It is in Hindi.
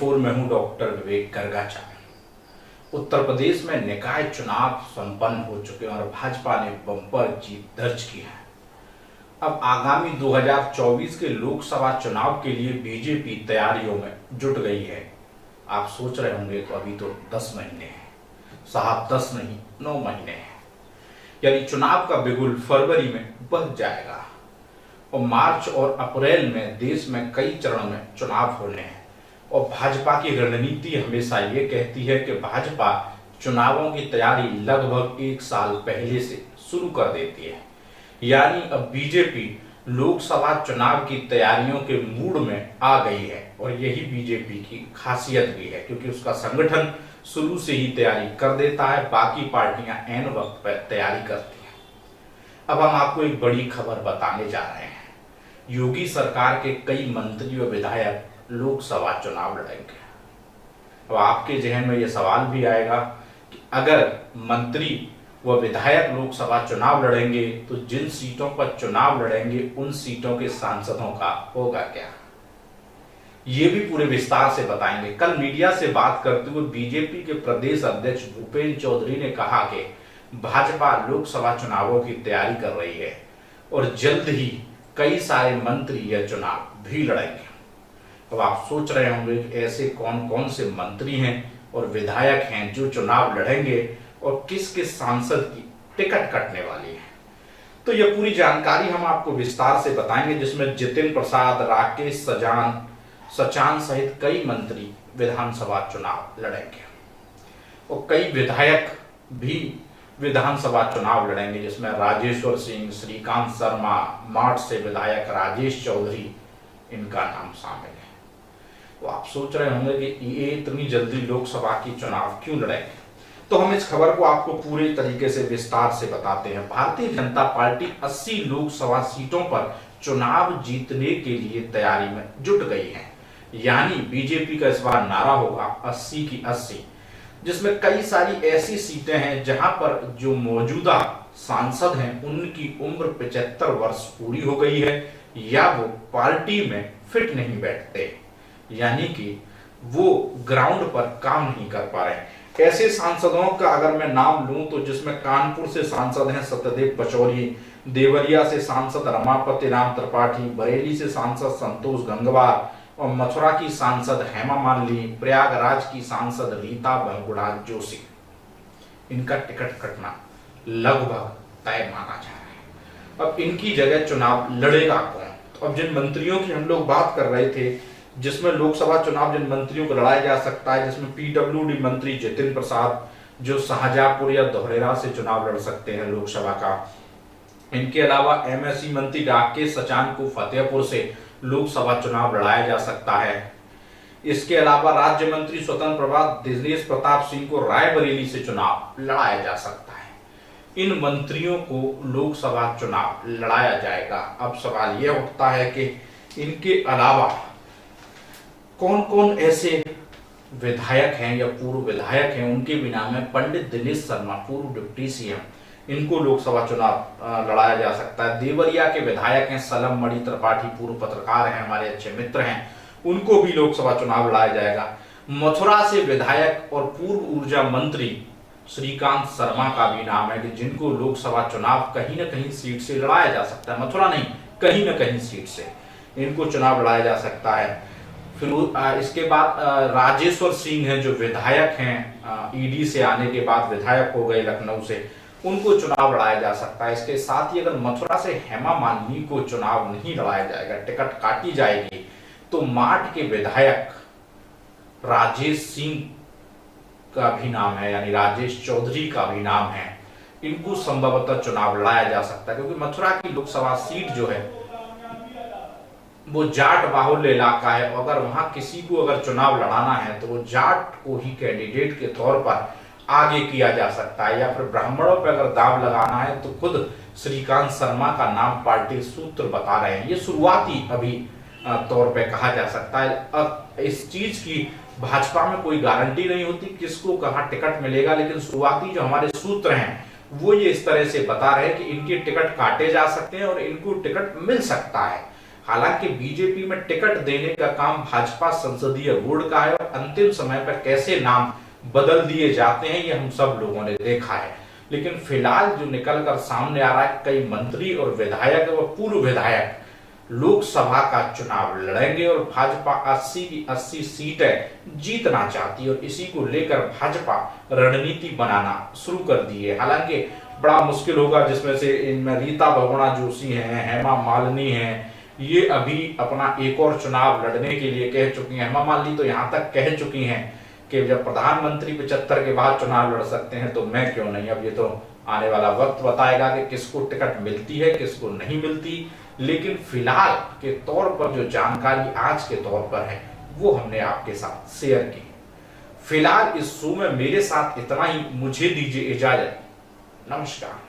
24 में हूं डॉक्टर विवेक गर्गाचार्य। उत्तर प्रदेश में निकाय चुनाव संपन्न हो चुके हैं और भाजपा ने बम्पर जीत दर्ज की है। अब आगामी 2024 के लोकसभा चुनाव के लिए बीजेपी तैयारियों में जुट गई है। आप सोच रहे होंगे तो अभी तो 10 महीने हैं साहब, 10 नहीं 9 महीने हैं, यानी चुनाव का बिगुल फरवरी में बज जाएगा और मार्च और अप्रैल में देश में कई चरणों में चुनाव होने हैं। और भाजपा की रणनीति हमेशा ये कहती है कि भाजपा चुनावों की तैयारी लगभग 1 साल पहले से शुरू कर देती है, यानी अब बीजेपी लोकसभा चुनाव की तैयारियों के मूड में आ गई है। और यही बीजेपी की खासियत भी है, क्योंकि उसका संगठन शुरू से ही तैयारी कर देता है, बाकी पार्टियां ऐन वक्त पर तैयारी करती हैं। अब हम आपको एक बड़ी खबर बताने जा रहे हैं। योगी सरकार के कई मंत्री व विधायक लोकसभा चुनाव लड़ेंगे। अब आपके जहन में यह सवाल भी आएगा कि अगर मंत्री व विधायक लोकसभा चुनाव लड़ेंगे तो जिन सीटों पर चुनाव लड़ेंगे उन सीटों के सांसदों का होगा क्या, ये भी पूरे विस्तार से बताएंगे। कल मीडिया से बात करते हुए बीजेपी के प्रदेश अध्यक्ष भूपेंद्र चौधरी ने कहा कि भाजपा लोकसभा चुनावों की तैयारी कर रही है और जल्द ही कई सारे मंत्री यह चुनाव भी लड़ेंगे। अब आप सोच रहे होंगे कि ऐसे कौन कौन से मंत्री हैं और विधायक हैं जो चुनाव लड़ेंगे और किस किस सांसद की टिकट कटने वाली है। तो यह पूरी जानकारी हम आपको विस्तार से बताएंगे, जिसमें जितिन प्रसाद, राकेश सचान सहित कई मंत्री विधानसभा चुनाव लड़ेंगे और कई विधायक भी विधानसभा चुनाव लड़ेंगे, जिसमें राजेश्वर सिंह, श्रीकांत शर्मा, माठ से विधायक राजेश चौधरी, इनका नाम शामिल है। तो आप सोच रहे होंगे कि ये इतनी जल्दी लोकसभा की चुनाव क्यों लड़ेंगे, तो हम इस खबर को आपको पूरे तरीके से विस्तार से बताते हैं। भारतीय जनता पार्टी 80 लोकसभा सीटों पर चुनाव जीतने के लिए तैयारी में जुट गई है, यानी बीजेपी का इस बार नारा होगा 80 की 80, जिसमें कई सारी ऐसी सीटें हैं जहां पर जो मौजूदा सांसद हैं उनकी उम्र 75 वर्ष पूरी हो गई है या वो पार्टी में फिट नहीं बैठते, यानी कि वो ग्राउंड पर काम नहीं कर पा रहे हैं। ऐसे सांसदों का अगर मैं नाम लूं तो जिसमें कानपुर से सांसद हैं सत्यदेव पचौरी, देवरिया से सांसद रमापति राम त्रिपाठी, बरेली से सांसद संतोष गंगवार और मथुरा की सांसद हेमा मालिनी, प्रयागराज की सांसद रीता बहुगुणा जोशी, इनका टिकट कटना लगभग तय माना जा रहा है। अब इनकी जगह चुनाव लड़ेगा कौन? तो अब जिन मंत्रियों की हम लोग बात कर रहे थे, जिसमें लोकसभा चुनाव जिन मंत्रियों को लड़ाया जा सकता है, जिसमें पीडब्ल्यूडी मंत्री जितिन प्रसाद जो शाहजहांपुर या धोलेरा से चुनाव लड़ सकते हैं लोकसभा का। इनके अलावा एमएससी मंत्री राकेश सचान को फतेहपुर से लोकसभा चुनाव लड़ाया जा सकता है। इसके अलावा राज्य मंत्री स्वतंत्र प्रभार दिनेश प्रताप सिंह को रायबरेली से चुनाव लड़ाया जा सकता है। इन मंत्रियों को लोकसभा चुनाव लड़ाया जाएगा। अब सवाल यह उठता है कि इनके अलावा कौन कौन ऐसे विधायक हैं या पूर्व विधायक हैं, उनके भी नाम है। पंडित दिनेश शर्मा पूर्व डिप्टी सीएम, इनको लोकसभा चुनाव लड़ाया जा सकता है। देवरिया के विधायक हैं सलम मणि त्रिपाठी, पूर्व पत्रकार हैं, हमारे अच्छे मित्र हैं, उनको भी लोकसभा चुनाव लड़ाया जाएगा। मथुरा से विधायक और पूर्व ऊर्जा मंत्री श्रीकांत शर्मा का भी नाम है कि जिनको लोकसभा चुनाव कहीं ना कहीं सीट से लड़ाया जा सकता है, मथुरा नहीं कहीं ना कहीं सीट से इनको चुनाव लड़ाया जा सकता है। फिर इसके बाद राजेश्वर सिंह हैं जो विधायक हैं, ईडी से आने के बाद विधायक हो गए लखनऊ से, उनको चुनाव लड़ाया जा सकता है। इसके साथ ही अगर मथुरा से हेमा मालिनी को चुनाव नहीं लड़ाया जाएगा, टिकट काटी जाएगी, तो माठ के विधायक राजेश सिंह का भी नाम है, यानी राजेश चौधरी का भी नाम है, इनको संभवतः चुनाव लड़ाया जा सकता है। क्योंकि मथुरा की लोकसभा सीट जो है वो जाट बाहुल्य इलाका है, अगर वहां किसी को अगर चुनाव लड़ाना है तो वो जाट को ही कैंडिडेट के तौर पर आगे किया जा सकता है, या फिर ब्राह्मणों पर अगर दाव लगाना है तो खुद श्रीकांत शर्मा का नाम पार्टी सूत्र बता रहे हैं। ये शुरुआती अभी तौर पे कहा जा सकता है। अब इस चीज की भाजपा में कोई गारंटी नहीं होती किसको कहां टिकट मिलेगा, लेकिन शुरुआती जो हमारे सूत्र हैं वो ये इस तरह से बता रहे हैं कि इनके टिकट काटे जा सकते हैं और इनको टिकट मिल सकता है। हालांकि बीजेपी में टिकट देने का काम भाजपा संसदीय बोर्ड का है और अंतिम समय पर कैसे नाम बदल दिए जाते हैं ये हम सब लोगों ने देखा है। लेकिन फिलहाल जो निकल कर सामने आ रहा है, कई मंत्री और विधायक व पूर्व विधायक लोकसभा का चुनाव लड़ेंगे और भाजपा 80 की 80 सीटें जीतना चाहती है और इसी को लेकर भाजपा रणनीति बनाना शुरू कर दी है। हालांकि बड़ा मुश्किल होगा, जिसमें से इनमें रीता बहुगुणा जोशी हैं, हेमा मालिनी हैं, ये अभी अपना एक और चुनाव लड़ने के लिए कह चुकी हैं। हेमा मालिनी तो यहाँ तक कह चुकी हैं कि जब प्रधानमंत्री 75 के बाद चुनाव लड़ सकते हैं तो मैं क्यों नहीं। अब ये तो आने वाला वक्त बताएगा कि किसको टिकट मिलती है, किसको नहीं मिलती। लेकिन फिलहाल के तौर पर जो जानकारी आज के तौर पर है वो हमने आपके साथ शेयर की। फिलहाल इस शो में मेरे साथ इतना ही, मुझे दीजिए इजाजत, नमस्कार।